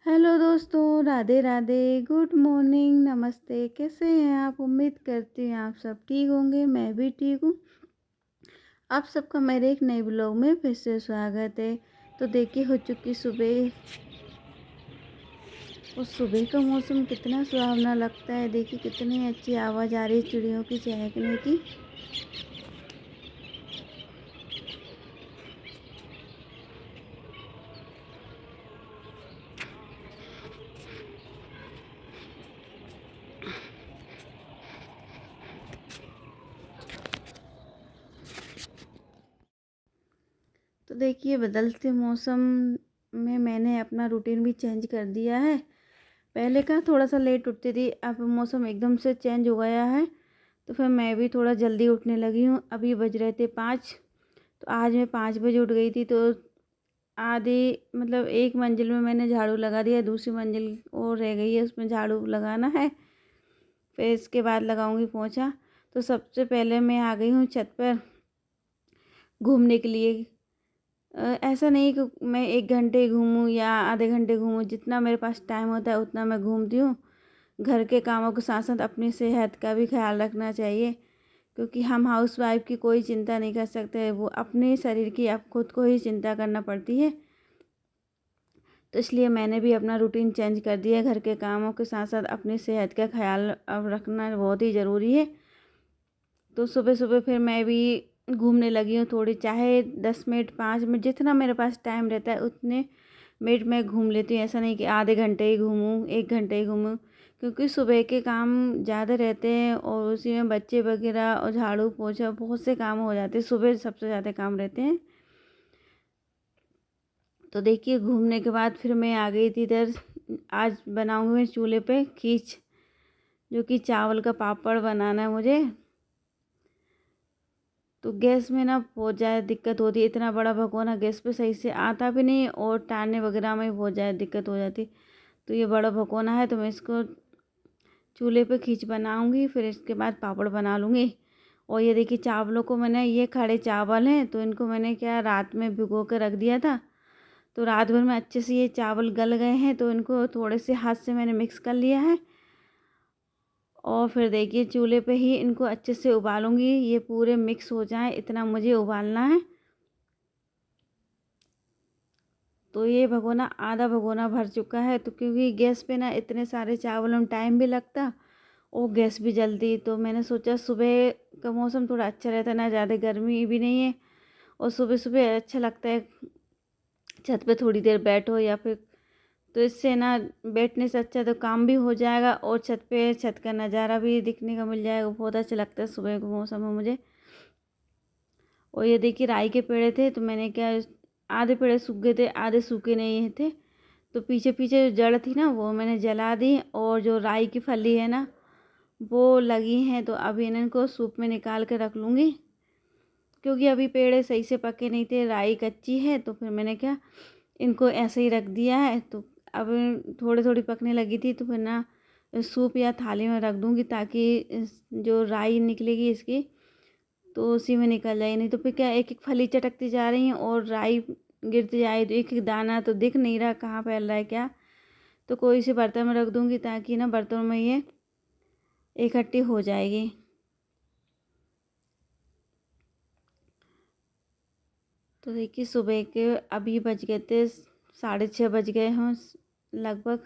Hello दोस्तों, Radhe Radhe, good morning, नमस्ते। कैसे हैं आप? उम्मीद करती हूँ आप सब ठीक होंगे। मैं भी ठीक हूँ। आप सबका मेरे एक नए ब्लॉग में फिर से स्वागत है। तो देखिए, हो चुकी सुबह। उस सुबह का मौसम कितना सुहावना लगता है। देखिए कितनी अच्छी आवाज़ आ रही है चिड़ियों की चहकने की। तो देखिए, बदलते मौसम में मैंने अपना रूटीन भी चेंज कर दिया है। पहले का थोड़ा सा लेट उठती थी, अब मौसम एकदम से चेंज हो गया है। तो फिर मैं भी थोड़ा जल्दी उठने लगी हूँ। अभी बज रहे थे 5। तो आज मैं 5 बजे उठ गई थी। तो आधी मतलब एक मंजिल में मैंने झाड़ू लगा दिया, दूसरी मंजिल और रह गई है, उसमें झाड़ू लगाना है। फिर इसके बाद लगाऊंगी पोंछा। तो सबसे पहले मैं आ गई हूँ छत पर घूमने के लिए। ऐसा नहीं कि मैं 1 घंटे घूमूँ या आधे घंटे घूमूँ, जितना मेरे पास टाइम होता है उतना मैं घूमती हूँ। घर के कामों के साथ साथ अपनी सेहत का भी ख्याल रखना चाहिए, क्योंकि हम हाउसवाइफ की कोई चिंता नहीं कर सकते। वो अपने शरीर की अब खुद को ही चिंता करना पड़ती है। तो इसलिए मैंने भी अपना रूटीन चेंज कर दिया है। घर के कामों के साथ साथ अपनी सेहत का ख्याल अब रखना बहुत ही ज़रूरी है। तो सुबह सुबह फिर मैं भी घूमने लगी हूँ थोड़ी, चाहे 10 मिनट 5 मिनट जितना मेरे पास टाइम रहता है उतने मिनट मैं घूम लेती हूँ। ऐसा नहीं कि आधे घंटे ही घूमूँ, 1 घंटे ही घूमूँ, क्योंकि सुबह के काम ज़्यादा रहते हैं और उसी में बच्चे वगैरह और झाड़ू पोछा बहुत से काम हो जाते हैं। सुबह सबसे ज़्यादा काम रहते हैं। तो देखिए, घूमने के बाद फिर मैं आ गई थी इधर। आज बनाऊंगी मैं चूल्हे पे खीच, जो कि चावल का पापड़ बनाना है मुझे। तो गैस में ना बहुत ज़्यादा दिक्कत होती है। इतना बड़ा भगोना गैस पे सही से आता भी नहीं और टारने वगैरह में बहुत ज़्यादा दिक्कत हो जाती। तो ये बड़ा भगोना है, तो मैं इसको चूल्हे पे खींच बनाऊंगी, फिर इसके बाद पापड़ बना लूँगी। और ये देखिए, चावलों को मैंने, ये खड़े चावल हैं तो इनको मैंने क्या रात में भिगो के रख दिया था। तो रात भर में अच्छे से ये चावल गल गए हैं, तो इनको थोड़े से हाथ से मैंने मिक्स कर लिया है। और फिर देखिए, चूल्हे पे ही इनको अच्छे से उबालूंगी। ये पूरे मिक्स हो जाए इतना मुझे उबालना है। तो ये भगोना आधा भगोना भर चुका है। तो क्योंकि गैस पे ना इतने सारे चावलों में टाइम भी लगता और गैस भी जलती, तो मैंने सोचा सुबह का मौसम थोड़ा अच्छा रहता है, ना ज़्यादा गर्मी भी नहीं है और सुबह सुबह अच्छा लगता है छत पे थोड़ी देर बैठो या फिर। तो इससे ना बैठने से अच्छा तो काम भी हो जाएगा और छत पे छत का नज़ारा भी दिखने का मिल जाएगा। बहुत अच्छा लगता है सुबह के मौसम में मुझे। और ये देखिए, राई के पेड़ थे तो मैंने क्या, आधे पेड़ सूख गए थे, आधे सूखे नहीं थे। तो पीछे पीछे जो जड़ थी ना वो मैंने जला दी, और जो राई की फली है ना वो लगी हैं। तो अभी इनको सूप में निकाल के रख लूँगी, क्योंकि अभी पेड़ सही से पके नहीं थे, राई कच्ची है। तो फिर मैंने क्या, इनको ऐसे ही रख दिया है। तो अब थोड़ी थोड़ी पकने लगी थी, तो फिर ना सूप या थाली में रख दूँगी, ताकि जो राई निकलेगी इसकी तो उसी में निकल जाए। नहीं तो फिर क्या, एक एक फली चटकती जा रही हैं और राई गिरती जाए, तो एक एक दाना तो दिख नहीं रहा कहाँ फैल रहा है क्या। तो कोई से बर्तन में रख दूँगी, ताकि ना बर्तन में ये इकट्ठी हो जाएगी। तो देखिए, सुबह के अभी बज गए थे 6:30 बज गए हों लगभग।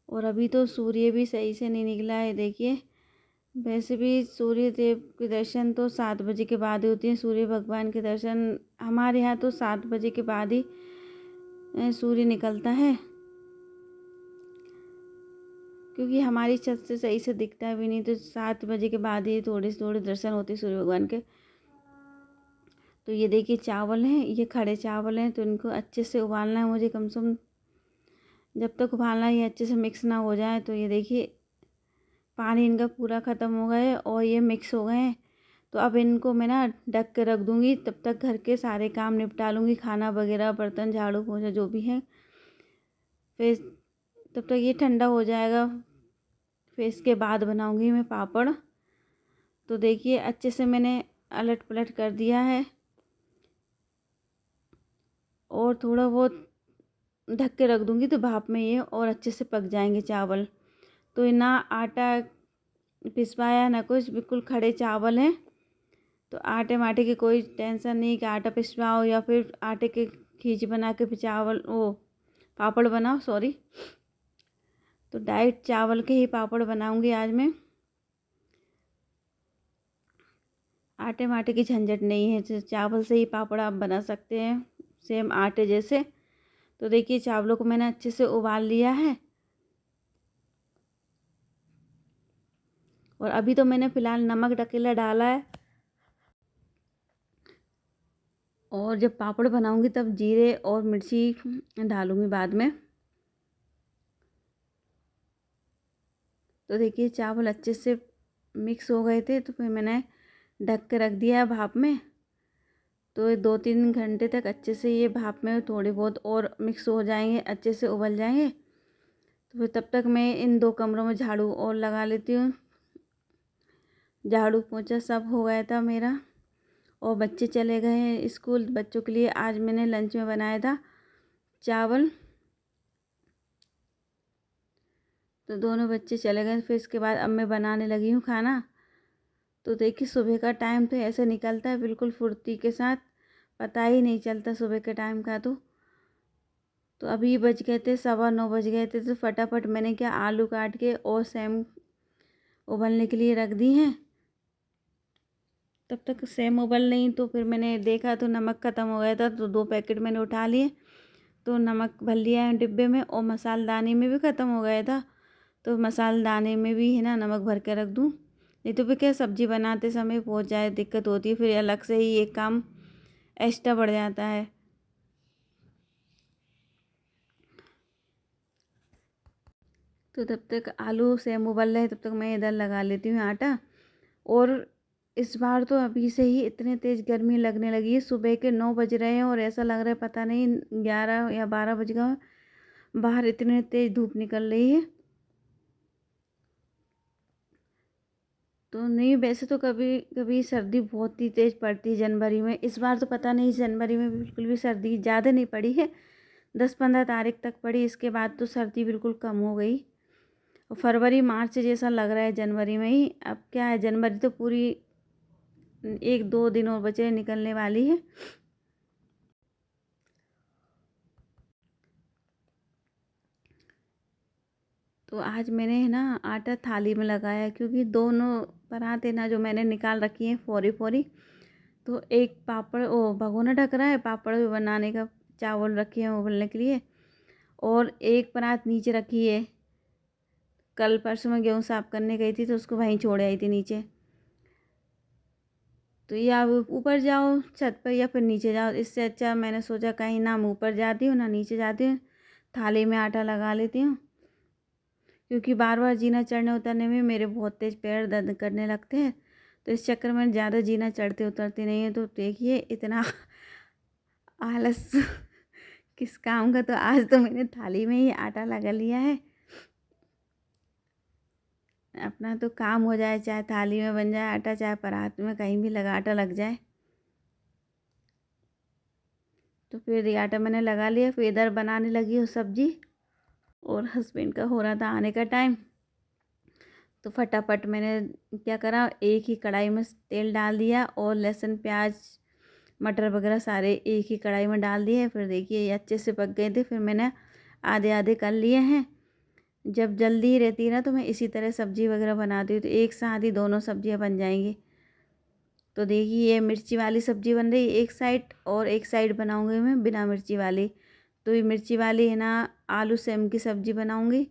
और अभी तो सूर्य भी सही से नहीं निकला है। देखिए, वैसे भी सूर्य देव के दर्शन तो 7 बजे के बाद ही होते हैं। सूर्य भगवान के दर्शन हमारे यहाँ तो 7 बजे के बाद ही सूर्य निकलता है, क्योंकि हमारी छत से सही से दिखता भी नहीं। तो 7 बजे के बाद ही थोड़े से थोड़े दर्शन होते हैं सूर्य भगवान के। तो ये देखिए, चावल हैं, ये खड़े चावल हैं, तो इनको अच्छे से उबालना है मुझे। कम से कम जब तक उबालना है ये अच्छे से मिक्स ना हो जाए। तो ये देखिए, पानी इनका पूरा ख़त्म हो गया है और ये मिक्स हो गए हैं। तो अब इनको मैं ना ढक के रख दूँगी, तब तक घर के सारे काम निपटा लूँगी, खाना वगैरह, बर्तन, झाड़ू पोछा जो भी है। फिर तब तक ये ठंडा हो जाएगा। फिर इसके बाद बनाऊँगी मैं पापड़। तो देखिए, अच्छे से मैंने अलट पलट कर दिया है और थोड़ा बहुत ढक के रख दूँगी तो भाप में ये और अच्छे से पक जाएंगे चावल। तो ना आटा पिसवाया ना कुछ, बिल्कुल खड़े चावल हैं। तो आटे वाटे की कोई टेंशन नहीं कि आटा पिसवाओ या फिर आटे के खींच बना के फिर चावल वो पापड़ बनाओ, सॉरी। तो डाइट चावल के ही पापड़ बनाऊंगी आज मैं। आटे वाटे की झंझट नहीं है, चावल से ही पापड़ आप बना सकते हैं सेम आटे जैसे। तो देखिए चावलों को मैंने अच्छे से उबाल लिया है। और अभी तो मैंने फ़िलहाल नमक ढकेला डाला है। और जब पापड़ बनाऊंगी तब जीरे और मिर्ची डालूंगी बाद में। तो देखिए चावल अच्छे से मिक्स हो गए थे, तो फिर मैंने ढक के रख दिया है भाप में। तो 2-3 घंटे तक अच्छे से ये भाप में थोड़े बहुत और मिक्स हो जाएंगे, अच्छे से उबल जाएंगे। तो फिर तब तक मैं इन 2 कमरों में झाड़ू और लगा लेती हूँ। झाड़ू पोंछा सब हो गया था मेरा। और बच्चे चले गए हैं स्कूल। बच्चों के लिए आज मैंने लंच में बनाया था चावल। तो दोनों बच्चे चले गए, फिर इसके बाद अब मैं बनाने लगी हूँ खाना। तो देखिए सुबह का टाइम तो ऐसे निकलता है बिल्कुल फुर्ती के साथ, पता ही नहीं चलता सुबह के टाइम का। तो अभी बज गए थे 9:15 बज गए थे। तो फटाफट मैंने क्या आलू काट के और सेम उबलने के लिए रख दी हैं। तब तक सेम उबल नहीं, तो फिर मैंने देखा तो नमक ख़त्म हो गया था, तो 2 पैकेट मैंने उठा लिए। तो नमक भर लिया है डिब्बे में, और मसालदानी में भी ख़त्म हो गया था। तो मसालदाने में भी है ना नमक भर के रख दूँ, नहीं तो फिर क्या सब्ज़ी बनाते समय बहुत ज़्यादा दिक्कत होती है, फिर अलग से ही एक काम एक्स्ट्रा बढ़ जाता है। तो तब तक आलू सेम उबल रहे, तब तक मैं इधर लगा लेती हूँ आटा। और इस बार तो अभी से ही इतने तेज़ गर्मी लगने लगी है। सुबह के 9 बज रहे हैं और ऐसा लग रहा है पता नहीं 11 या 12 बज गए, बाहर इतने तेज़ धूप निकल रही है। तो नहीं, वैसे तो कभी कभी सर्दी बहुत ही तेज़ पड़ती है जनवरी में। इस बार तो पता नहीं जनवरी में बिल्कुल भी सर्दी ज़्यादा नहीं पड़ी है, 10-15 तारीख तक पड़ी। इसके बाद तो सर्दी बिल्कुल कम हो गई। और फरवरी मार्च जैसा लग रहा है जनवरी में ही। अब क्या है, जनवरी तो पूरी 1-2 दिन और बचे निकलने वाली है। तो आज मैंने है ना आटा थाली में लगाया, क्योंकि दोनों परात है ना जो मैंने निकाल रखी हैं फोरी फोरी। तो एक पापड़ ओ भगोना ढक रहा है पापड़ भी बनाने का, चावल रखे हैं उबलने के लिए। और एक परात नीचे रखी है, कल परसों में गेहूँ साफ़ करने गई थी तो उसको वहीं छोड़ आई थी नीचे। तो या ऊपर जाओ छत पर या फिर नीचे जाओ, इससे अच्छा मैंने सोचा कहीं ना मैं ऊपर जाती हूँ ना नीचे जाती हूँ, थाली में आटा लगा लेती हूँ। क्योंकि बार बार जीना चढ़ने उतरने में मेरे बहुत तेज़ पैर दर्द करने लगते हैं। तो इस चक्कर में ज़्यादा जीना चढ़ते उतरते नहीं है। तो देखिए इतना आलस किस काम का। तो आज तो मैंने थाली में ही आटा लगा लिया है, अपना तो काम हो जाए, चाहे थाली में बन जाए आटा चाहे परात में, कहीं भी लगा आटा लग जाए। तो फिर ये आटा मैंने लगा लिया, फिर इधर बनाने लगी हूँ सब्जी। और हस्बैंड का हो रहा था आने का टाइम। तो फटाफट मैंने क्या करा, एक ही कढ़ाई में तेल डाल दिया और लहसुन प्याज मटर वगैरह सारे एक ही कढ़ाई में डाल दिए। फिर देखिए ये अच्छे से पक गए थे, फिर मैंने आधे आधे कर लिए हैं। जब जल्दी रहती ना तो मैं इसी तरह सब्ज़ी वगैरह बनाती हूँ, तो एक साथ ही दोनों सब्जियाँ बन जाएंगी। तो देखिए ये मिर्ची वाली सब्ज़ी बन रही है एक साइड, और एक साइड बनाऊँगी मैं बिना मिर्ची वाली। तो ये मिर्ची वाली है ना आलू सेम की सब्ज़ी बनाऊँगी,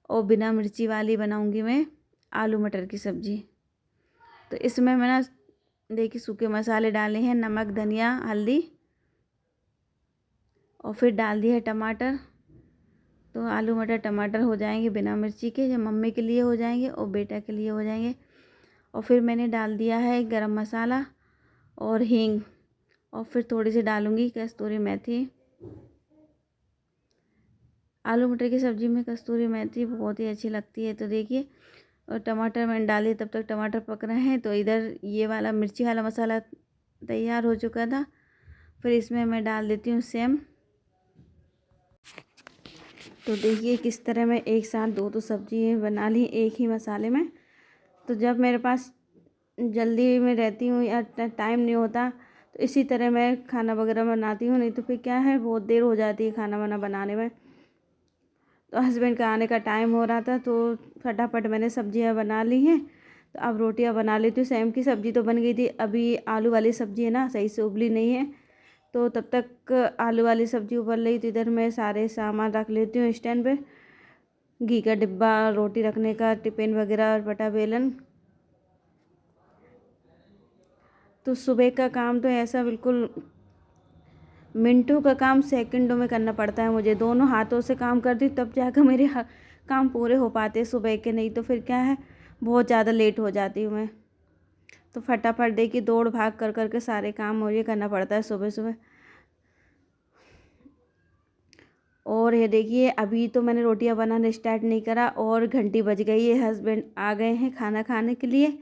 और बिना मिर्ची वाली बनाऊँगी मैं आलू मटर की सब्ज़ी। तो इसमें मैं ना देखिए सूखे मसाले डाले हैं, नमक धनिया हल्दी, और फिर डाल दिया है टमाटर। तो आलू मटर टमाटर हो जाएंगे बिना मिर्ची के, जब मम्मी के लिए हो जाएंगे और बेटा के लिए हो जाएंगे। और फिर मैंने डाल दिया है गरम मसाला और हींग, और फिर थोड़ी सी डालूँगी कस्तूरी मेथी। आलू मटर की सब्ज़ी में कस्तूरी मेथी बहुत ही अच्छी लगती है। तो देखिए, और टमाटर मैंने डाले, तब तक टमाटर पक रहे हैं। तो इधर ये वाला मिर्ची वाला मसाला तैयार हो चुका था। फिर इसमें मैं डाल देती हूँ सेम तो देखिए किस तरह मैं एक साथ दो सब्ज़ी बना ली एक ही मसाले में। तो जब मेरे पास जल्दी में रहती हूँ या टाइम नहीं होता तो इसी तरह मैं खाना वगैरह बनाती हूँ, नहीं तो फिर क्या है बहुत देर हो जाती है खाना वाना बनाने में। तो हस्बैंड का आने का टाइम हो रहा था तो फटाफट मैंने सब्जियां बना ली हैं। तो अब रोटियां बना लेती हूँ। सेम की सब्ज़ी तो बन गई थी, अभी आलू वाली सब्ज़ी है ना सही से उबली नहीं है, तो तब तक आलू वाली सब्ज़ी उबल रही। तो इधर मैं सारे सामान रख लेती हूँ स्टैंड पे, घी का डिब्बा, रोटी रखने का टिफ़िन वगैरह और बटा बेलन। तो सुबह का काम तो ऐसा बिल्कुल मिनटों का काम सेकंडों में करना पड़ता है मुझे। दोनों हाथों से काम करती हूँ तब जाकर मेरे काम पूरे हो पाते सुबह के, नहीं तो फिर क्या है बहुत ज़्यादा लेट हो जाती हूँ मैं। तो फटाफट देखिए दौड़ भाग कर करके सारे काम मुझे करना पड़ता है सुबह सुबह। और ये देखिए अभी तो मैंने रोटियां बनाना स्टार्ट नहीं करा और घंटी बज गई है, हस्बैंड आ गए हैं खाना खाने के लिए।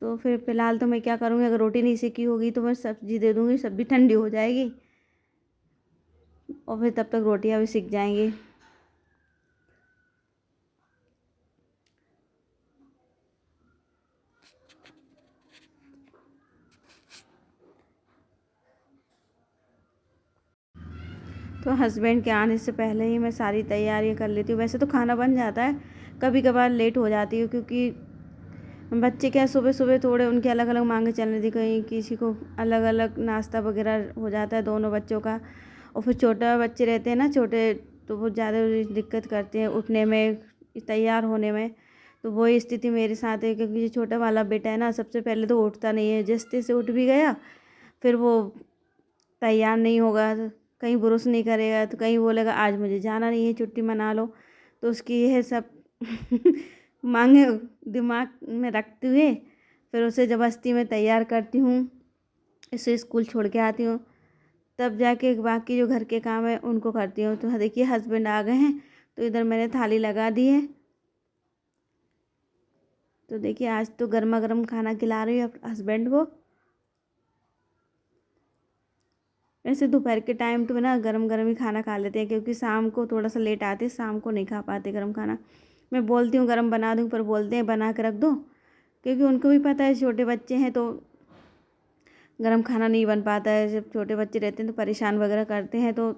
तो फिर फ़िलहाल तो मैं क्या करूँगी, अगर रोटी नहीं सेकी होगी तो मैं सब्ज़ी दे दूँगी, सब्ज़ी ठंडी हो जाएगी और फिर तब तक रोटियां भी सिक जाएंगी। तो हस्बैंड के आने से पहले ही मैं सारी तैयारियां कर लेती हूँ। वैसे तो खाना बन जाता है, कभी कभार लेट हो जाती हूँ क्योंकि बच्चे क्या सुबह सुबह थोड़े उनके अलग अलग मांगे चल रही थी, कहीं किसी को अलग अलग नाश्ता वगैरह हो जाता है दोनों बच्चों का। और फिर छोटा बच्चे रहते हैं ना छोटे, तो वो ज़्यादा दिक्कत करते हैं उठने में, तैयार होने में। तो वही स्थिति मेरे साथ है क्योंकि जो छोटा वाला बेटा है ना सबसे पहले तो उठता नहीं है, जैसे से उठ भी गया फिर वो तैयार नहीं होगा, कहीं ब्रश नहीं करेगा, तो कहीं बोलेगा आज मुझे जाना नहीं है छुट्टी मना लो। तो उसकी यह सब मांगे दिमाग में रखते हुए फिर उसे ज़बरदस्ती में तैयार करती हूँ, इसे स्कूल छोड़ के आती हूँ, तब जाके बाकी जो घर के काम है उनको करती हूँ। तो देखिए हस्बैंड आ गए हैं तो इधर मैंने थाली लगा दी है। तो देखिए आज तो गर्मा गर्म खाना खिला रही हूँ हस्बैंड को। वैसे दोपहर के टाइम तो ना गरम गरम ही खाना खा लेते हैं क्योंकि शाम को थोड़ा सा लेट आते हैं, शाम को नहीं खा पाते गरम खाना। मैं बोलती हूँ गरम बना दूँ पर बोलते हैं बना के रख दो, क्योंकि उनको भी पता है छोटे बच्चे हैं तो गरम खाना नहीं बन पाता है। जब छोटे बच्चे रहते हैं तो परेशान वगैरह करते हैं तो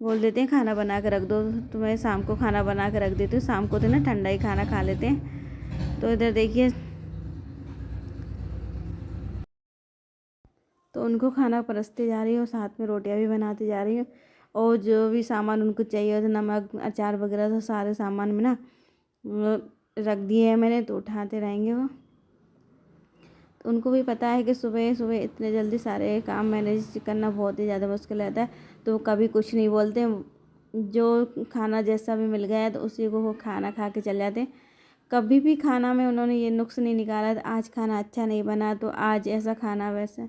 बोल देते हैं खाना बना के रख दो। तो मैं शाम को खाना बना के रख देती हूँ, शाम को तो ना ठंडा ही खाना खा लेते हैं। तो इधर देखिए तो उनको खाना परसते जा रही हूँ, साथ में रोटियां भी बनाती जा रही हूँ। और जो भी सामान उनको चाहिए होता नमक अचार वगैरह तो सारे सामान में ना रख दिए हैं मैंने, तो उठाते रहेंगे वो। तो उनको भी पता है कि सुबह सुबह इतने जल्दी सारे काम मैनेज करना बहुत ही ज़्यादा मुश्किल रहता है, तो वो कभी कुछ नहीं बोलते। जो खाना जैसा भी मिल गया है तो उसी को वो खाना खा के चले जाते हैं। कभी भी खाना में उन्होंने ये नुक्स नहीं निकाला था आज खाना अच्छा नहीं बना तो आज ऐसा खाना वैसा,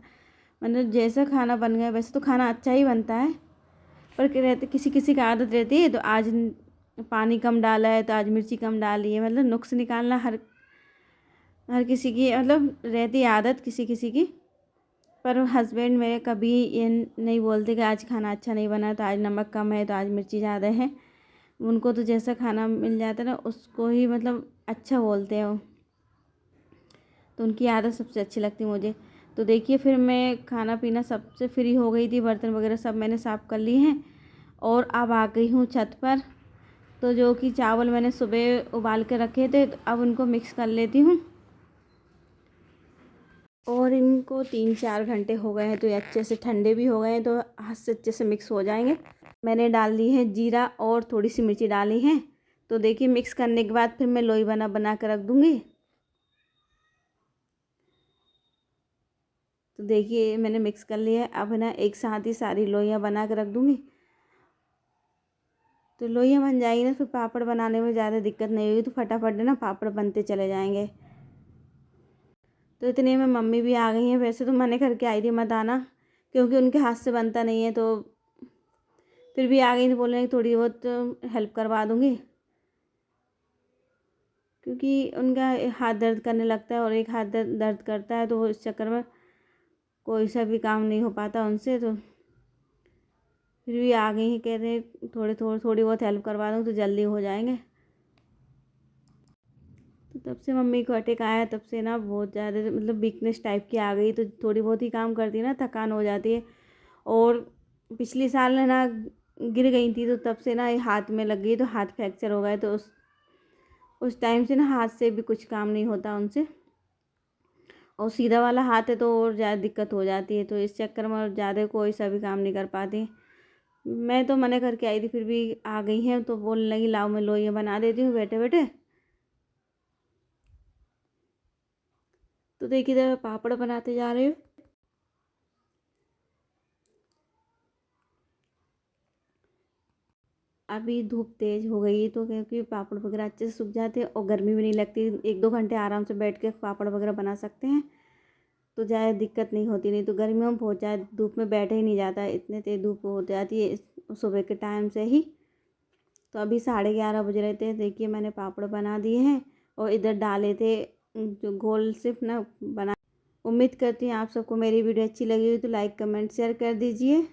मतलब जैसा खाना बन गया वैसे तो खाना अच्छा ही बनता है। पर क्या रहते किसी किसी की आदत रहती है तो आज पानी कम डाला है तो आज मिर्ची कम डाली है, मतलब नुक्स निकालना हर हर किसी की मतलब रहती है आदत किसी किसी की। पर हस्बैंड मेरे कभी ये नहीं बोलते कि आज खाना अच्छा नहीं बना तो आज नमक कम है तो आज मिर्ची ज़्यादा है। उनको तो जैसा खाना मिल जाता है ना उसको ही मतलब अच्छा बोलते हैं वो। तो उनकी आदत सबसे अच्छी लगती है मुझे। तो देखिए फिर मैं खाना पीना सबसे फ्री हो गई थी, बर्तन वगैरह सब मैंने साफ़ कर लिए हैं और अब आ गई हूँ छत पर। तो जो कि चावल मैंने सुबह उबाल के रखे थे तो अब उनको मिक्स कर लेती हूँ। और इनको 3-4 घंटे हो गए हैं तो ये अच्छे से ठंडे भी हो गए हैं तो हाथ से अच्छे से मिक्स हो जाएंगे। मैंने डाल दी है जीरा और थोड़ी सी मिर्ची डाली है। तो देखिए मिक्स करने के बाद फिर मैं लोई बना बना कर रख दूँगी। तो देखिए मैंने मिक्स कर लिया है, अब ना एक साथ ही सारी लोइयाँ बना कर रख दूँगी। तो लोइयाँ बन जाएगी ना फिर पापड़ बनाने में ज़्यादा दिक्कत नहीं होगी, तो फटाफट ना पापड़ बनते चले जाएंगे। तो इतने में मम्मी भी आ गई हैं। वैसे तो मना करके आई थी मत आना क्योंकि उनके हाथ से बनता नहीं है, तो फिर भी आ गई तो बोल रहे थोड़ी बहुत हेल्प करवा दूँगी क्योंकि उनका हाथ दर्द करने लगता है और एक हाथ दर्द करता है तो वो इस चक्कर में कोई सा भी काम नहीं हो पाता उनसे। तो फिर भी आ गई हैं, कह रहे थोड़ी बहुत हेल्प करवा दूँ तो जल्दी हो जाएंगे। तो तब से मम्मी को अटैक आया, तब से ना बहुत ज़्यादा मतलब वीकनेस टाइप की आ गई, तो थोड़ी बहुत ही काम करती है ना थकान हो जाती है। और पिछले साल है ना गिर गई थी, तो तब से ना ये हाथ में लग गई, तो हाथ फ्रैक्चर हो गए। तो उस टाइम से ना हाथ से भी कुछ काम नहीं होता उनसे, और सीधा वाला हाथ है तो और ज़्यादा दिक्कत हो जाती है। तो इस चक्कर में और ज़्यादा कोई सा भी काम नहीं कर पाती। मैं तो मना करके आई थी, फिर भी आ गई हैं, तो बोलने लगी लाओ मैं लोइयाँ बना देती हूँ बैठे बैठे। तो देखिए इधर पापड़ बनाते जा रही हूँ। अभी धूप तेज़ हो गई है, तो क्योंकि पापड़ वगैरह अच्छे से सूख जाते हैं और गर्मी भी नहीं लगती, 1-2 घंटे आराम से बैठ के पापड़ वगैरह बना सकते हैं, तो ज़्यादा दिक्कत नहीं होती। नहीं तो गर्मियों में बहुत ज़्यादा धूप में बैठा ही नहीं जाता है, इतने तेज़ धूप हो जाती है सुबह के टाइम से ही। तो अभी 11:30 बज रहे थे, देखिए मैंने पापड़ बना दिए हैं और इधर डाले थे जो गोल सिर्फ ना बना। उम्मीद करती हूँ आप सबको मेरी वीडियो अच्छी लगी हुई तो लाइक कमेंट शेयर कर दीजिए।